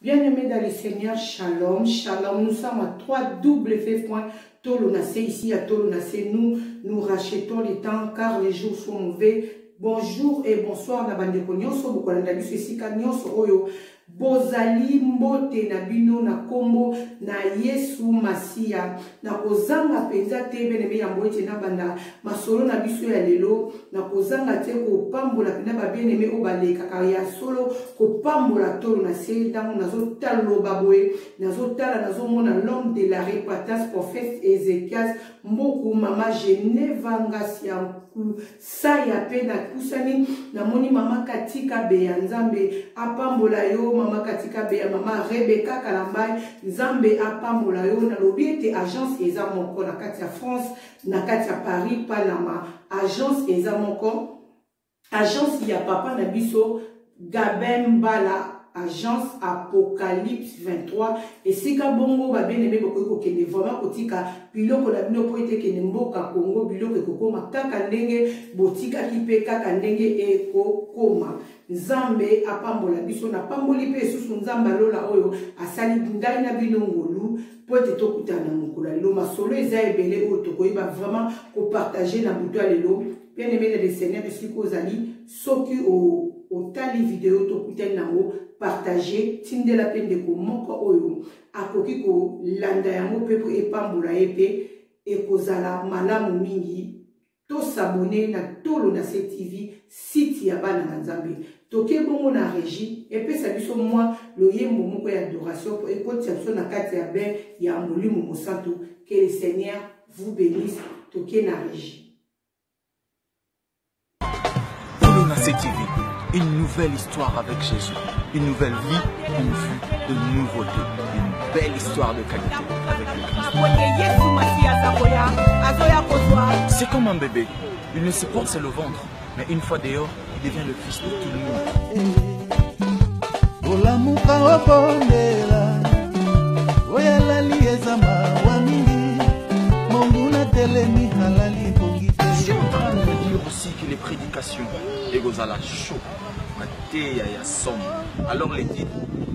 Bien-aimés dans le Seigneur, shalom, shalom. Nous sommes à 3W.Tolonacé, ici à Tolonacé. Nous rachetons les temps car les jours sont mauvais. Bonjour et bonsoir na bandeko nyonso bokolanda biso esika nyonso oyo bozali mbote na bino na kombo na Yesu Masia na kozanga penza te beneme ya mbote na banda masolo na biso ya lelo na kozanga te ko pambola pena ba beneme o baleka ka ya solo ko pambola tolo na se ndango nazo talo baboye nazo tala nazo mona l'homme de la repentance prophète Ézéchias mboku mama Geneva ngasiya saya pe na kusani na moni mama katika be ya nzambe apambola yo mama katika be ya mama Rebecca Kalambai nzambe apambola yo na lobiete agence eza moko na kati ya France na kati ya Paris Panama agence eza moko agence ya papa na biso Gabembala agence Apocalypse 23 et sika bongo ba bien aimé boko ko kende vraiment kotika biloko na bino po ete kende mboka Congo biloko kokoma kaka ndenge botika kipe kaka ndenge e kokoma nzambe apambola biso na pamboli pe susu nzamba lola oyo asali ngai na bino ngolu po ete tokutana mokula lelo masolo eza ebele oyo tokoyeba vraiment ko partager na butu lelo bien aimé le Seigneur esiko ozali soki o tali vidéo tokutana nango partager tinde la peine de komoko oyo akoki ko landa yango pepo epambola epe ekozala malamu mingi to s'abonner na Tolonacé TV site ya bana na Nzambe toke bongo na régie epesa biso mwa loyembo moko ya adoration po ekotia biso na kati ya ben ya molimo mosantu que le Seigneur vous bénisse toke na régie. Tolonacé TV, une nouvelle histoire avec Jésus, une nouvelle vie en vue de nouveautés, une belle histoire de qualité avec le Christ. C'est comme un bébé, il ne se porte sur le ventre, mais une fois dehors, il devient le fils de tout le monde. Je suis en train de me dire aussi que les prédications, les gozala chaud. Alors les titres,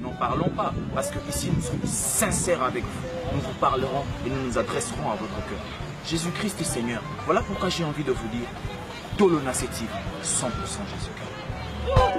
n'en parlons pas, parce que ici nous sommes sincères avec vous. Nous vous parlerons et nous nous adresserons à votre cœur. Jésus-Christ est Seigneur. Voilà pourquoi j'ai envie de vous dire Tolonacé TV, 100% Jésus-Christ.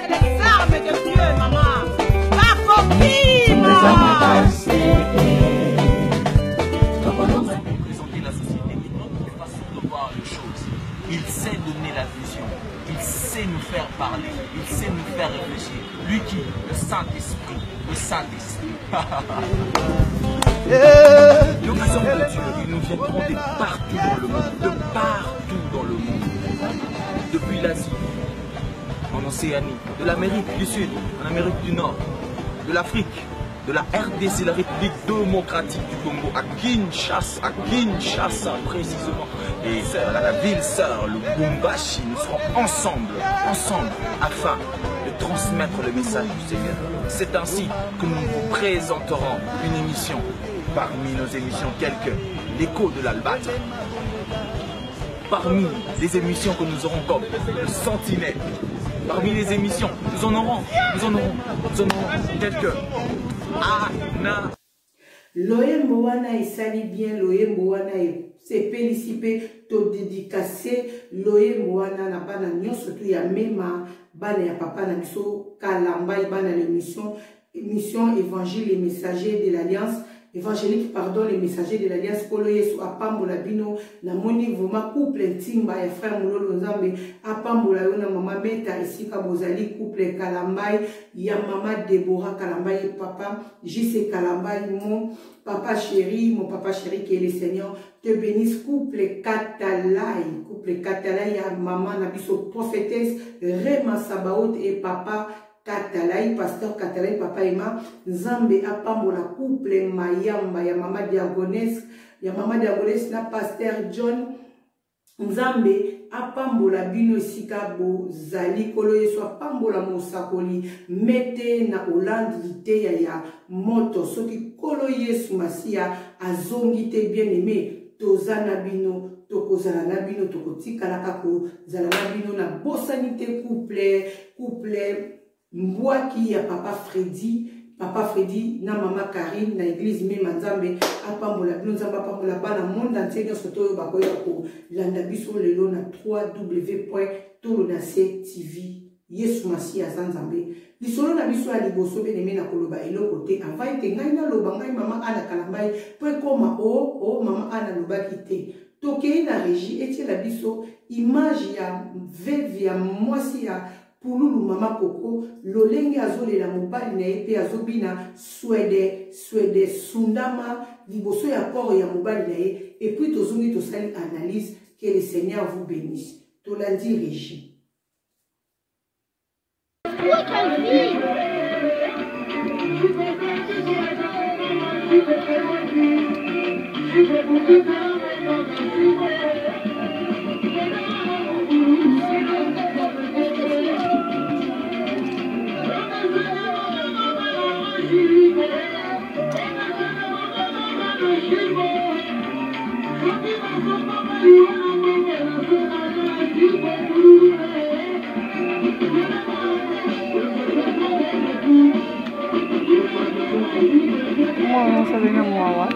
C'est les armes de Dieu, maman. Pas copine. Représenter la société et notre façon de voir les choses. Il sait donner la vision. Il sait nous faire parler, il sait nous faire réfléchir. Lui qui, le Saint-Esprit, le Saint-Esprit. Nous sommes de Dieu, ils nous viendront de partout dans le monde, de partout dans le monde. Depuis l'Asie, en Océanie, de l'Amérique du Sud, en Amérique du Nord, de l'Afrique, de la RDC, la République démocratique du Congo, à Kinshasa précisément, et à la ville sœur, le Bumbashi, nous serons ensemble, afin de transmettre le message du Seigneur. C'est ainsi que nous vous présenterons une émission, parmi nos émissions quelques, l'écho de l'Albâtre. Parmi les émissions que nous aurons comme le Sentinelle, parmi les émissions, nous en aurons quelques. Loyembo wana esali bien loyembo wana se pelisipe to dédicacé loyembo wana na bana nyonso tu ya mema bana ya papa na biso Kalambai bana l'émission évangile et messager de l'alliance évangélique pardon les messagers de l'alliance Kolo Yesu apambola bino na moni vraiment couple ntimba ya frère Mulolo Nzambe apambola yo na mama Beta esika bozali couple Kalambai ya mama Deborah Kalambai et papa JC Kalambai mon papa chéri qui est le Seigneur te bénisse couple Katalai ya maman na biso prophétesse Rema Sabaoth et papa Katalai, pasteur Katalai, papa Emma, Nzambe apambola couple Mayamba, ya mama Diagones na pasteur John, Nzambe apambola bino sika bozali Kolo Yesu apambola mosakoli, mete na Hollande lite ya moto, soki Kolo Yesu Masia azongi te bien aimé, tozana bino, tokozala na bino, tokotika na kako, zala na bino na bosanite couple Mbwaki ya papa Freddy Papa Freddy, na maman Karine, na église même Nzambe, apambola, nous avons apambola, bana monde entier, nous sommes bakoya ko, landabiso lelo na 3w.tolonase.tv. Yesu masi azanzambe. Lisolo na biso ya liboso beneme na koloba eloko te. Avai te ngai na loba ngai mama ana kalambai, po ekoma o mama ana lobaki te. Tokei na régie etie la biso image ya veve ya mwasi ya pululu mama koko lolenge azolela mobali na ye pe azobina swede sundama liboso ya koro ya mobali na ye et puis tozongi tosali analyse que le Seigneur vous bénisse. Tolandi régie. No se ven a Muawa.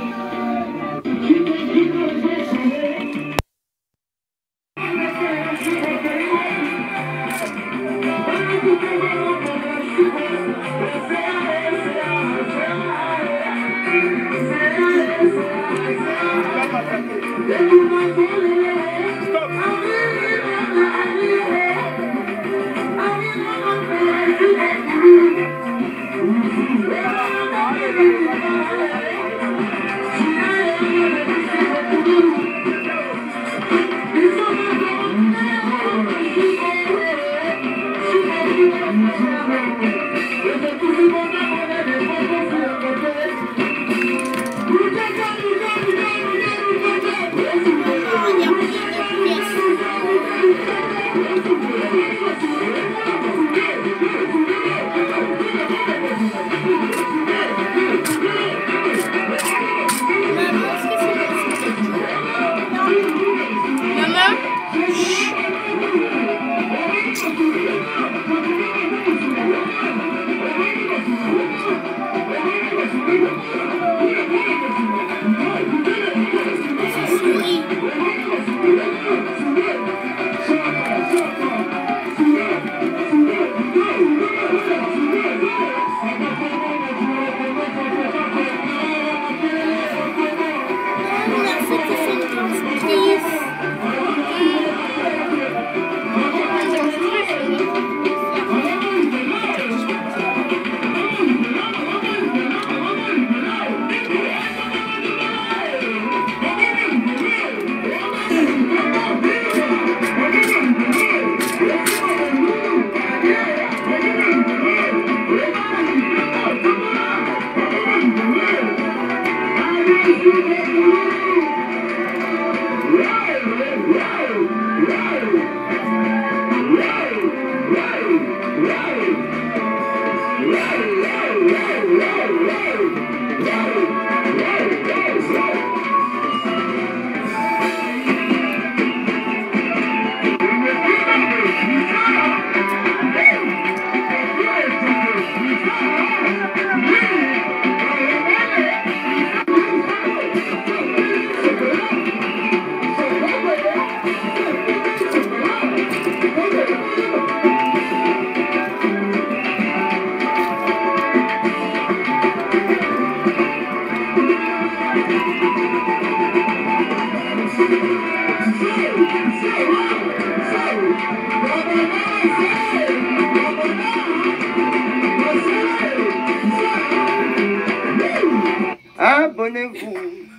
Abonnez-vous,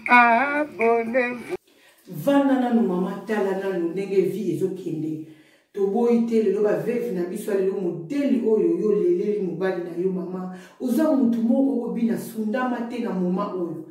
abonnez-vous. Vanana no mama talana no ndenge vi ezokende. Toboyi te lelo ba veve na biso lelo modeli oyo yo leleli mobali na yo mama. Oza mutu moko obina sundama te na moma oyo.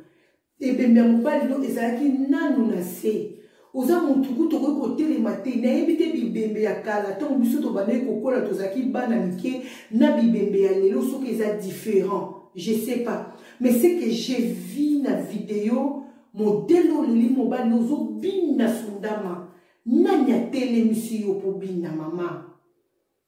Ebembe ya mobali lo ezalaki nanu na se. Oza mutu kuto ko telema te na yebite bibembe ya kala tango biso to banaye kokola tozaki bana mike na bibembe ya lelo soki eza différent. Je sais pas. Mais c'est que j'ai vu na vidéo modèle leli mobali nozo bina sundama. Nanya tele misi yo po bina mama.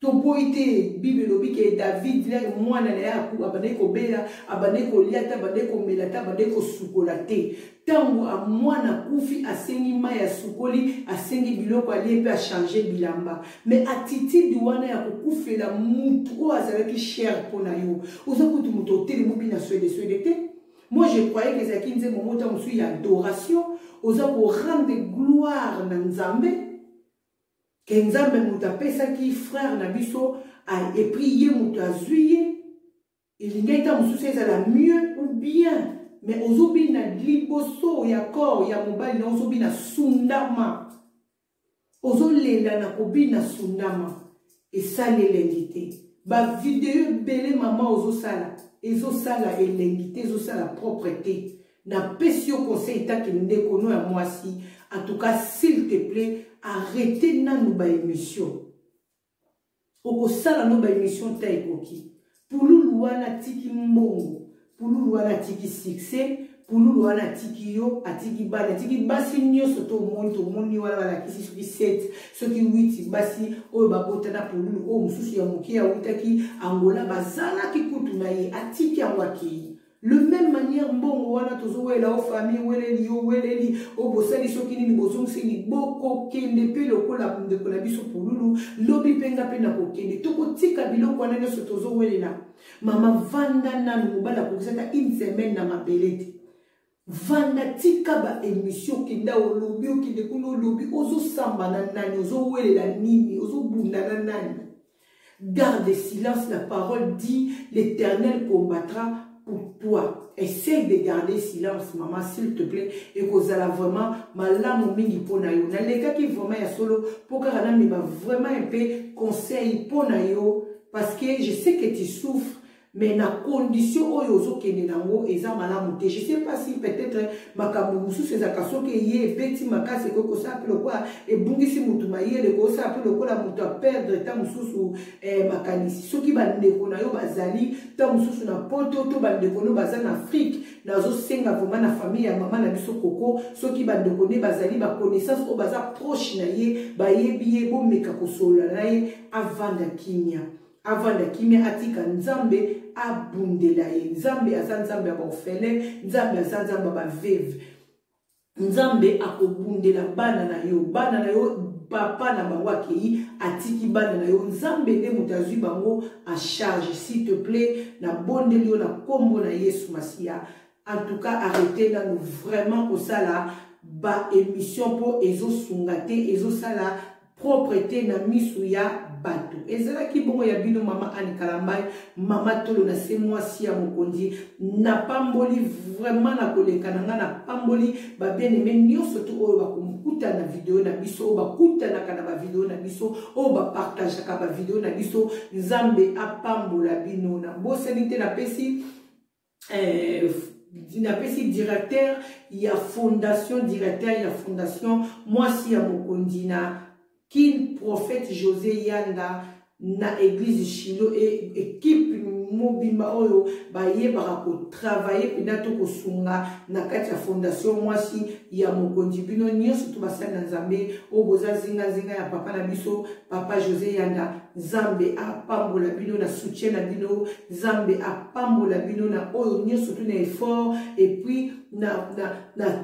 Toboite Bible lobi ke David là mwana na ya ku abane ko bela abane ko liata abane ko melata abane ko sukolate tango a mwana kufi asengi maya sukoli asengi biloko ali pe a changer bilamba mais attitude wana ya kokufela mutu o azalaki cher pona yo ozakutu muto tele mobina swede te. Moi je croyais que zaki nze momota musu ya adoration ozako rendre gloire na Nzambe. Que Nzambe muta pesa ki frère na biso a et prier muta zuye il ngeta mususu ezala mieux ou bien mais ozobi na liboso ya corps ya mobali na ozobi na sundama ozolela na kobi na sundama et ça l'élégité ba vidéo belé maman ozosala ezosala élégité ezosala propreté na pesio conseil ta ki ndeko no ya mwasi en tout cas s'il te plaît arrêtez na nuba émission. Oko sala nuba émission ta ekoki. Pour nous wana tiki mbongo, pour nous wana tiki succès, pour nous wana tiki yo, atiki bana, tiki basi nyo soto moni wala kisi soki 7, soki 8 basi oyo babotana pour nous o mususu ya moki ya utaki Angola bazala ki kutu na ye atiki angwaki. Le même manière mbongo wana tozo wela o famille weleli yo weleli o bosali soki nini bozong sini boko kende pe lokola ndeko na biso pululu lobi penga pe na kokende toko tika biloko wana nyoso tozo welela mama vanda na mobala kokisata une semaine na mabelete vanda tika ba émission kenda o lobi o kende kuno lobi ozo samba na nani ozo welela nini ozo bunda na nani. Garde silence, la parole dit l'Éternel combattra pour toi. Essaye de garder silence, maman, s'il te plaît. Et que ça vraiment malamu mingi pona yo. Na les gars qui vraiment ya solo pour que rana mi vraiment un peu conseil pona yo parce que je sais que tu souffres. Mais na condition oyo zo kende nango eza malamu te. Je sais pas si peut-être makambo musu ces akaso ke ye petit makase ko ko sa pelo kwa e bungisi mutu mayele ko sa pelo ko la mutu a perdre ta mususu makanisi soki bande ko na yo bazali ta mususu na poto to bande ko no bazana Afrique na zo senga vraiment na famille ya mama na biso koko soki bande ko ne bazali ba connaissance o baza proche na ye ba yebi bo meka ko sola na ye avant da kimia. Avant de kimia atika Nzambe abundela ye Nzambe asa Nzambe abofele Nzambe asa Nzambe abaveve Nzambe akobundela bana na yo papa na bango akei atiki bana na yo Nzambe nde mutazwi bango en charge s'il te plaît na bondeli yo na kombo na Yesu Masia. En tout cas arrêtez là nous vraiment au sala ba émission pour ezo sungate ezo sala propreté na misuya bato ezala ki bongo ya bino mama Anne Kalambai mama tolo na se mwasi ya mokondi na pamboli vraiment na koleka na na pamboli ba bien aimé nyonso to oyo bakomukuta na video na biso o bakuta na kana ba video na biso o ba partage ka ba video na biso Nzambe apambola bino na bosanité na pesi directeur ya fondation mwasi ya mokondi na Kin prophète José Yanda na église Shiloh et équipe mobimba oyo baye barako travailler pinato ko sunga na kati ya fondation mwasi ya mokondi bino nyonso to basana Nzambe o boza zinga ya papa na biso papa José Yanda Nzambe apambola bino na soutien na bino Nzambe apambola bino na oyo nyonso to na effort et puis na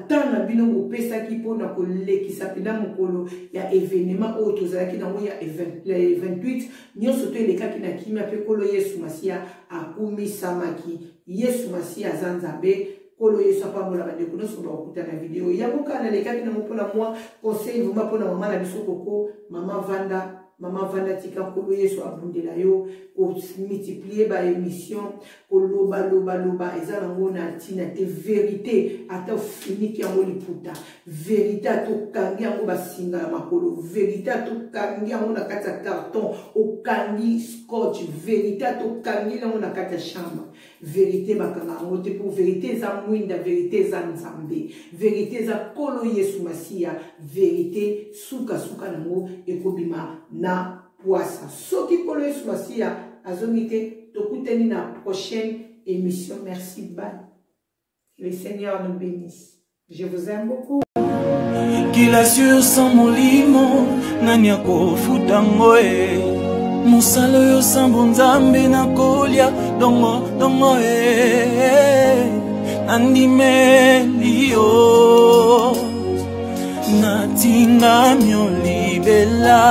temps na bino kopesa ki pona ko lekisa pina mokolo ya événement oyo tozalaki na ya 28 nyonso to elekaki na kimia pe kolo Yesu Masia akumi samaki Yesu Masia Nzambe kolo Yesu apambola bandeko nyonso bakuta na video yango kana lekaki na mopona moi conseil vuma pona mama na biso koko Maman Vanda tika kolo Yesu abundela yo ko multiplier ba émission ko loba ezala ngona tina te vérité ata fini ki yango liputa vérité to kangi yango basinga makolo vérité to kangi yango na kati ya carton o kangi scotch vérité to kangi yango na kati ya chambre vérité bakanga yango te pour vérité za mwinda vérité za Nzambe vérité za kolo Yesu Masia vérité suka nango ekobima na poissa. Soki kolo Yesu Masia azongite tokuteni na prochaine émission. Merci, bye. Que le Seigneur nous bénisse. Je vous aime beaucoup. Qu'il assure sans molimo nani ako futango Mosalo yo sambo nzambe na kolia dongo dongo andimeli yo natinga myo libela